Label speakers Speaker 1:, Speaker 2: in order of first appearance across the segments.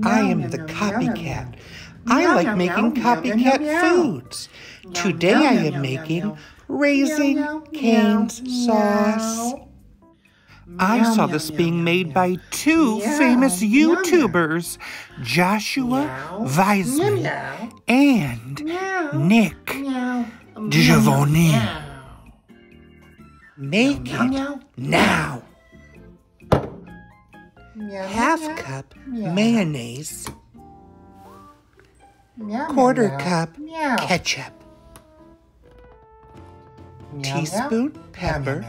Speaker 1: I am the copycat. I like making copycat foods. Today I am making Raising Cane's sauce. I saw this being made by two famous YouTubers, Joshua Weissman and Nick Digiovanni. Make it now. Half cup mayonnaise, quarter cup ketchup, teaspoon pepper,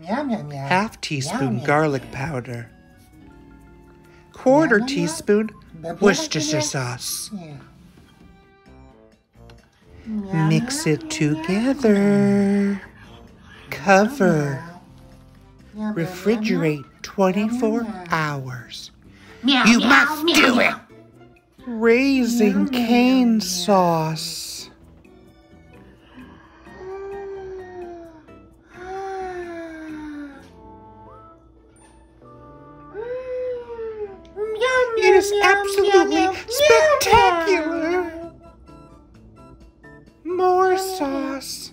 Speaker 1: half teaspoon garlic powder, quarter teaspoon Worcestershire sauce. Mix it together. Cover. Refrigerate 24 hours. You must do it! Raising Cane sauce. It is absolutely spectacular! More sauce.